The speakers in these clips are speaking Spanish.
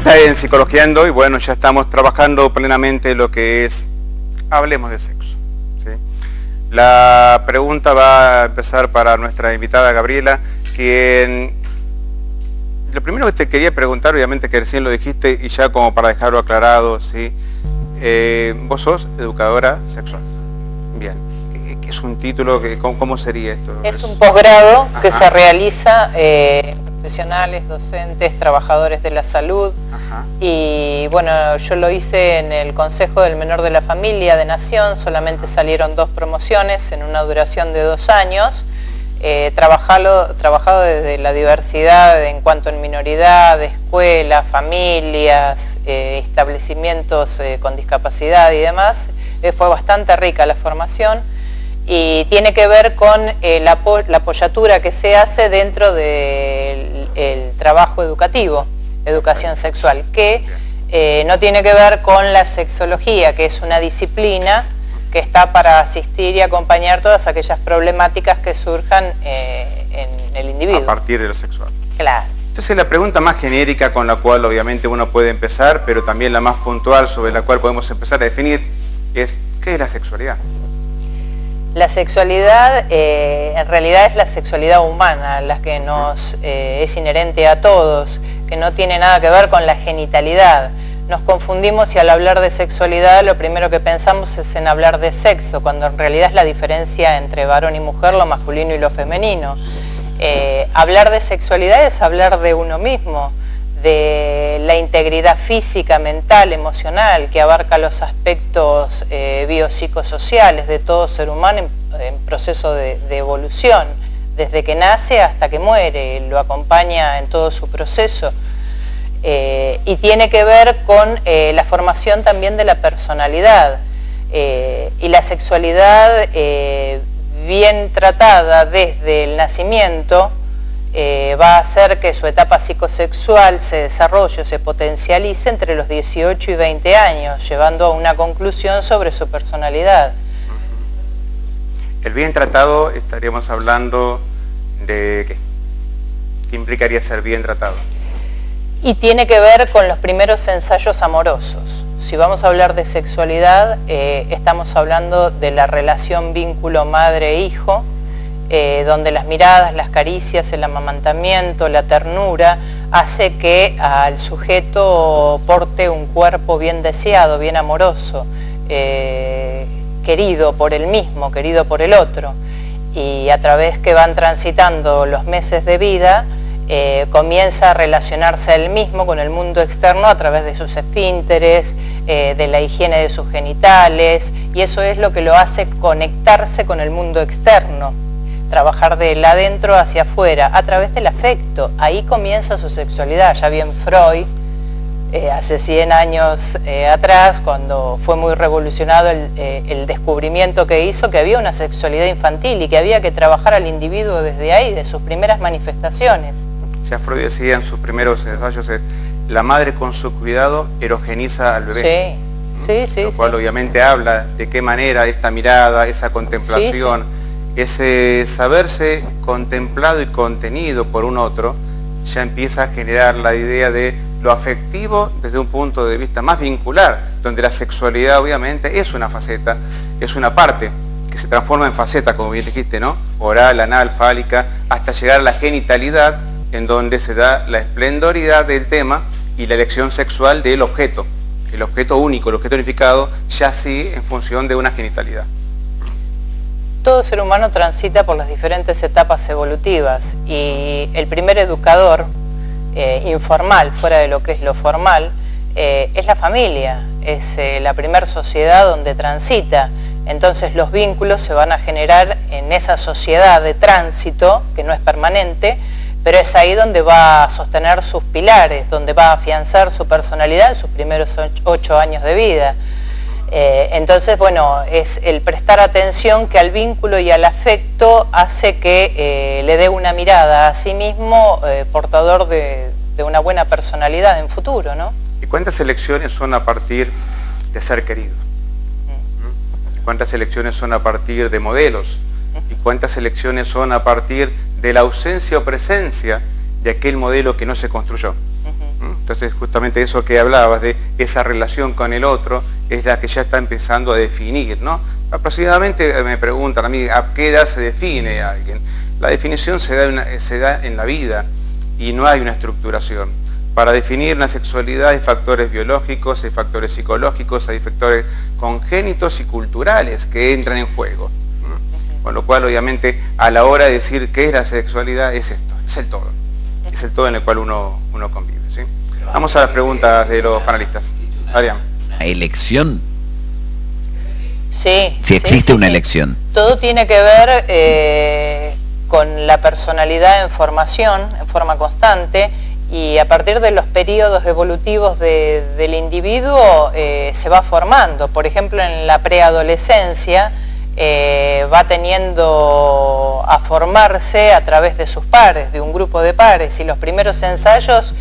está en Psicologiando y bueno, ya estamos trabajando plenamente lo que es Hablemos de Sexo, ¿sí? La pregunta va a empezar para nuestra invitada Gabriela, quien... Lo primero que te quería preguntar, obviamente que recién lo dijiste y ya como para dejarlo aclarado, ¿sí? Vos sos educadora sexual. Bien. ¿Qué es un título? ¿Cómo sería esto? Es un posgrado que se realiza profesionales, docentes, trabajadores de la salud. Ajá. Y bueno, yo lo hice en el Consejo del Menor de la Familia de Nación, solamente salieron 2 promociones en una duración de 2 años. Trabajado desde la diversidad en cuanto en minoridad, escuelas, familias, establecimientos con discapacidad y demás. Fue bastante rica la formación y tiene que ver con la apoyatura que se hace dentro del trabajo educativo, educación sexual, que no tiene que ver con la sexología, que es una disciplina que está para asistir y acompañar todas aquellas problemáticas que surjan en el individuo. A partir de lo sexual. Claro. Entonces la pregunta más genérica con la cual obviamente uno puede empezar, pero también la más puntual sobre la cual podemos empezar a definir es ¿qué es la sexualidad? La sexualidad en realidad es la sexualidad humana, la que nos es inherente a todos, que no tiene nada que ver con la genitalidad. Nos confundimos y al hablar de sexualidad lo primero que pensamos es en hablar de sexo, cuando en realidad es la diferencia entre varón y mujer, lo masculino y lo femenino. Hablar de sexualidad es hablar de uno mismo, de la integridad física, mental, emocional, que abarca los aspectos biopsicosociales de todo ser humano en proceso de evolución, desde que nace hasta que muere, lo acompaña en todo su proceso. Y tiene que ver con la formación también de la personalidad y la sexualidad bien tratada desde el nacimiento va a hacer que su etapa psicosexual se desarrolle, se potencialice entre los 18 y 20 años, llevando a una conclusión sobre su personalidad. El bien tratado, estaríamos hablando de ¿qué? ¿Qué implicaría ser bien tratado? Y tiene que ver con los primeros ensayos amorosos. Si vamos a hablar de sexualidad, estamos hablando de la relación vínculo madre-hijo, donde las miradas, las caricias, el amamantamiento, la ternura, hace que al sujeto porte un cuerpo bien deseado, bien amoroso, querido por él mismo, querido por el otro. Y a través que van transitando los meses de vida, comienza a relacionarse él mismo con el mundo externo a través de sus esfínteres, de la higiene de sus genitales, y eso es lo que lo hace conectarse con el mundo externo, trabajar del adentro hacia afuera, a través del afecto. Ahí comienza su sexualidad. Ya bien Freud, hace 100 años atrás, cuando fue muy revolucionado el descubrimiento que hizo, que había una sexualidad infantil y que había que trabajar al individuo desde ahí, de sus primeras manifestaciones. Ya Freud decía en sus primeros ensayos, la madre con su cuidado erogeniza al bebé. Sí. Lo cual obviamente habla de qué manera esta mirada, esa contemplación, ese saberse contemplado y contenido por un otro, ya empieza a generar la idea de lo afectivo desde un punto de vista más vincular, donde la sexualidad obviamente es una faceta, es una parte que se transforma en faceta, como bien dijiste, ¿no? Oral, anal, fálica, hasta llegar a la genitalidad, en donde se da la esplendoridad del tema y la elección sexual del objeto, el objeto único, el objeto unificado, ya sí en función de una genitalidad. Todo ser humano transita por las diferentes etapas evolutivas y el primer educador informal, fuera de lo que es lo formal, es la familia, es la primera sociedad donde transita. Entonces los vínculos se van a generar en esa sociedad de tránsito, que no es permanente, pero es ahí donde va a sostener sus pilares, donde va a afianzar su personalidad en sus primeros 8 años de vida. Entonces, bueno, es el prestar atención que al vínculo y al afecto hace que le dé una mirada a sí mismo portador de una buena personalidad en futuro, ¿no? ¿Y cuántas elecciones son a partir de ser querido? ¿Cuántas elecciones son a partir de modelos? ¿Y cuántas elecciones son a partir de la ausencia o presencia de aquel modelo que no se construyó? Entonces justamente eso que hablabas de esa relación con el otro es la que ya está empezando a definir, ¿no? Aproximadamente me preguntan a mí, ¿a qué edad se define a alguien? La definición se da en la vida y no hay una estructuración. Para definir una sexualidad hay factores biológicos, hay factores psicológicos, hay factores congénitos y culturales que entran en juego. Con lo cual, obviamente, a la hora de decir qué es la sexualidad, es esto, es el todo. Es el todo en el cual uno convive, ¿sí? Vamos a las preguntas de los panelistas. Adrián. ¿Elección? Sí. Si existe una elección. Todo tiene que ver con la personalidad en formación, en forma constante, y a partir de los periodos evolutivos del individuo se va formando. Por ejemplo, en la preadolescencia va teniendo a formarse a través de sus pares, de un grupo de pares, y los primeros ensayos,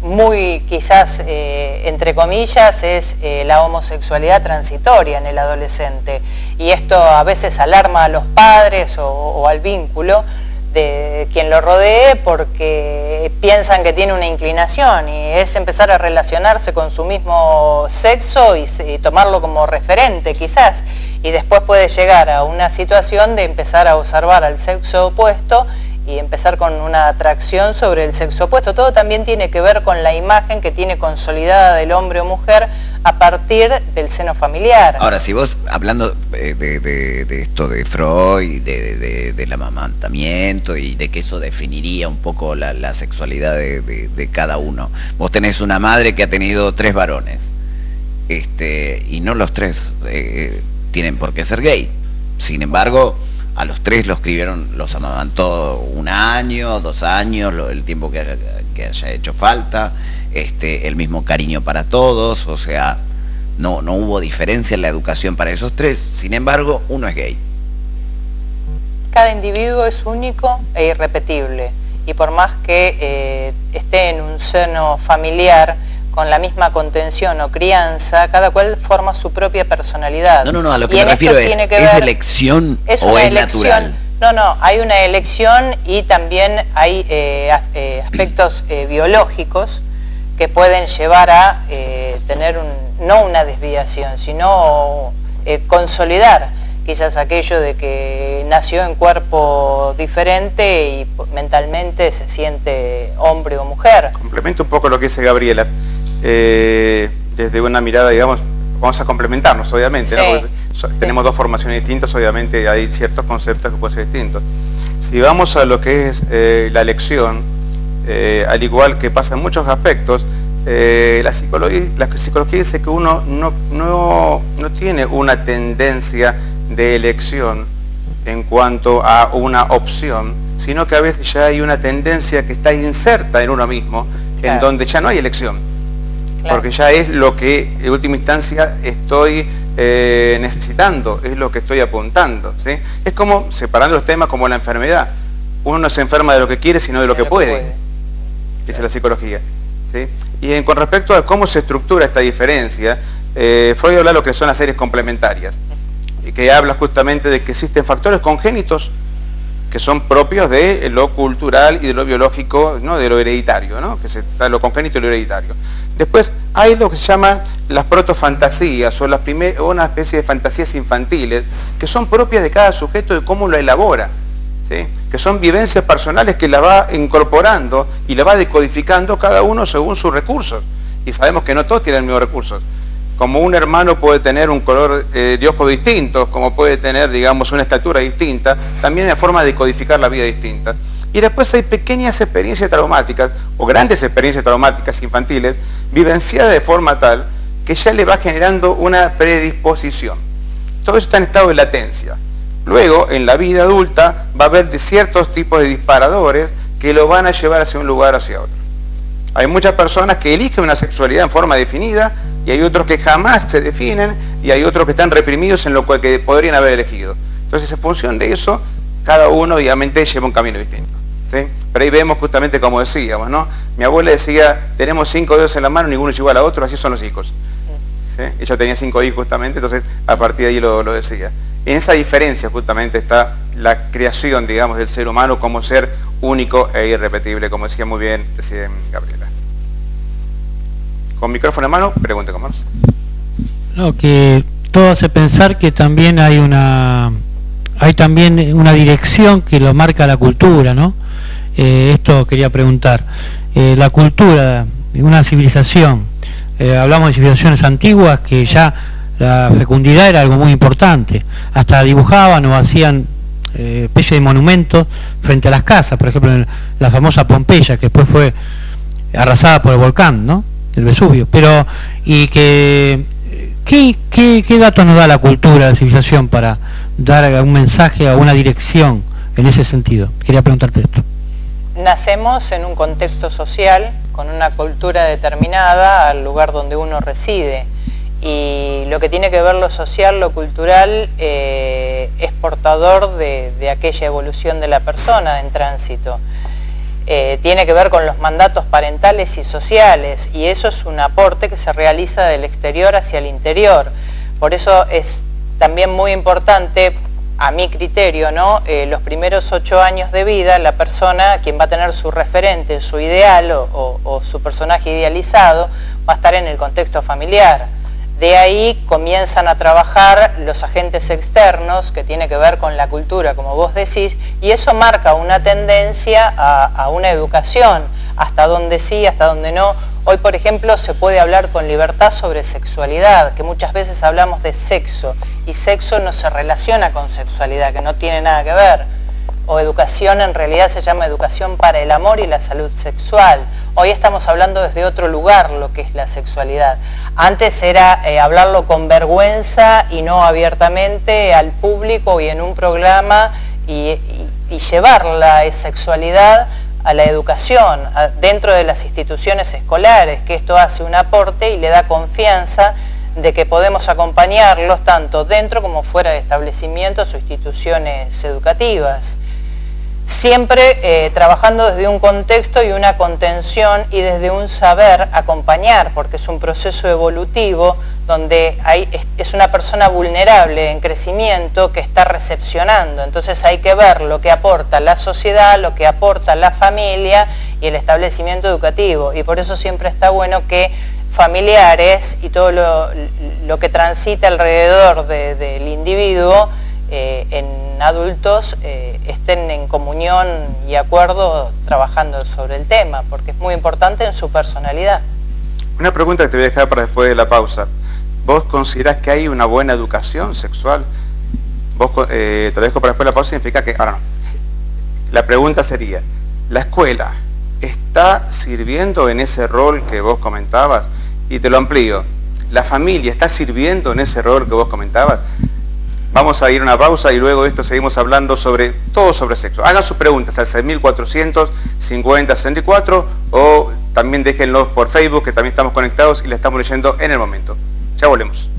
muy quizás entre comillas, es la homosexualidad transitoria en el adolescente, y esto a veces alarma a los padres o al vínculo de quien lo rodee, porque piensan que tiene una inclinación, y es empezar a relacionarse con su mismo sexo y tomarlo como referente quizás, y después puede llegar a una situación de empezar a observar al sexo opuesto y empezar con una atracción sobre el sexo opuesto. Todo también tiene que ver con la imagen que tiene consolidada del hombre o mujer a partir del seno familiar. Ahora, si vos, hablando de esto de Freud, del amamantamiento y de que eso definiría un poco la sexualidad de cada uno, vos tenés una madre que ha tenido 3 varones, y no los 3 tienen por qué ser gay. Sin embargo, a los 3 los amamantó 1 año, 2 años, el tiempo que haya hecho falta, el mismo cariño para todos, o sea, no hubo diferencia en la educación para esos 3, sin embargo, uno es gay. Cada individuo es único e irrepetible, y por más que esté en un seno familiar, con la misma contención o crianza, cada cual forma su propia personalidad. No, a lo que me refiero ¿es elección o es natural? No, hay una elección, y también hay aspectos biológicos que pueden llevar a tener no una desviación, sino consolidar quizás aquello de que nació en cuerpo diferente y mentalmente se siente hombre o mujer. Complemento un poco lo que dice Gabriela. Desde una mirada, digamos, vamos a complementarnos, obviamente, ¿no? Porque tenemos 2 formaciones distintas, obviamente hay ciertos conceptos que pueden ser distintos. Si vamos a lo que es la elección, al igual que pasa en muchos aspectos, la psicología dice que uno no tiene una tendencia de elección en cuanto a una opción, sino que a veces ya hay una tendencia que está inserta en uno mismo, en donde ya no hay elección. Porque ya es lo que en última instancia estoy necesitando, es lo que estoy apuntando, ¿sí? Es como, separando los temas, como la enfermedad. Uno no se enferma de lo que quiere, sino de lo que puede. Dice la psicología, ¿sí? Y con respecto a cómo se estructura esta diferencia, Freud habla de lo que son las series complementarias, y que habla justamente de que existen factores congénitos que son propios de lo cultural y de lo biológico, ¿no? De lo hereditario, ¿no? Que está lo congénito y lo hereditario. Después hay lo que se llama las protofantasías, o una especie de fantasías infantiles, que son propias de cada sujeto de cómo lo elabora, ¿sí? Que son vivencias personales que la va incorporando y la va decodificando cada uno según sus recursos. Y sabemos que no todos tienen los mismos recursos. Como un hermano puede tener un color de ojos distinto, como puede tener, digamos, una estatura distinta, también hay una forma de codificar la vida distinta. Y después hay pequeñas experiencias traumáticas, o grandes experiencias traumáticas infantiles, vivenciadas de forma tal que ya le va generando una predisposición. Todo eso está en estado de latencia. Luego, en la vida adulta, va a haber ciertos tipos de disparadores que lo van a llevar hacia un lugar o hacia otro. Hay muchas personas que eligen una sexualidad en forma definida, y hay otros que jamás se definen, y hay otros que están reprimidos en lo que podrían haber elegido. Entonces, en función de eso, cada uno obviamente lleva un camino distinto, ¿sí? Pero ahí vemos justamente como decíamos, ¿no? Mi abuela decía, tenemos 5 dedos en la mano, ninguno es igual a otro, así son los hijos, ¿sí? Ella tenía 5 hijos justamente, entonces a partir de ahí lo decía. En esa diferencia justamente está la creación, digamos, del ser humano como ser único e irrepetible, como decía muy bien Gabriela. Con micrófono en mano, pregunte, Comercio. No, que todo hace pensar que también hay también una dirección que lo marca la cultura, ¿no? Esto quería preguntar. La cultura de una civilización, hablamos de civilizaciones antiguas que ya la fecundidad era algo muy importante, hasta dibujaban o hacían especie de monumentos frente a las casas, por ejemplo en la famosa Pompeya, que después fue arrasada por el volcán, ¿no?, del Vesubio. Pero, y que ¿qué datos nos da la cultura, la civilización, para dar un mensaje o una dirección en ese sentido? Quería preguntarte esto. Nacemos en un contexto social, con una cultura determinada al lugar donde uno reside. Y lo que tiene que ver lo social, lo cultural, es portador de aquella evolución de la persona en tránsito. Tiene que ver con los mandatos parentales y sociales, y eso es un aporte que se realiza del exterior hacia el interior. Por eso es también muy importante, a mi criterio, ¿no?, los primeros 8 años de vida, la persona, quien va a tener su referente, su ideal o su personaje idealizado, va a estar en el contexto familiar. De ahí comienzan a trabajar los agentes externos, que tiene que ver con la cultura, como vos decís, y eso marca una tendencia a una educación, hasta donde sí, hasta donde no. Hoy, por ejemplo, se puede hablar con libertad sobre sexualidad, que muchas veces hablamos de sexo, y sexo no se relaciona con sexualidad, que no tiene nada que ver. O educación, en realidad se llama educación para el amor y la salud sexual. Hoy estamos hablando desde otro lugar lo que es la sexualidad. Antes era hablarlo con vergüenza y no abiertamente al público y en un programa y llevar la sexualidad a la educación, dentro de las instituciones escolares, que esto hace un aporte y le da confianza de que podemos acompañarlos tanto dentro como fuera de establecimientos o instituciones educativas. Siempre trabajando desde un contexto y una contención y desde un saber acompañar, porque es un proceso evolutivo donde es una persona vulnerable en crecimiento que está recepcionando. Entonces hay que ver lo que aporta la sociedad, lo que aporta la familia y el establecimiento educativo. Y por eso siempre está bueno que familiares y todo lo que transita alrededor del individuo en adultos estén en comunión y acuerdo trabajando sobre el tema, porque es muy importante en su personalidad. Una pregunta que te voy a dejar para después de la pausa. ¿Vos considerás que hay una buena educación sexual? Vos, te lo dejo para después de la pausa, significa que... Ahora no. La pregunta sería, ¿la escuela está sirviendo en ese rol que vos comentabas? Y te lo amplío, ¿la familia está sirviendo en ese rol que vos comentabas? Vamos a ir a una pausa y luego de esto seguimos hablando sobre todo sobre sexo. Hagan sus preguntas al 6400-5064 o también déjenlos por Facebook, que también estamos conectados y la estamos leyendo en el momento. Ya volvemos.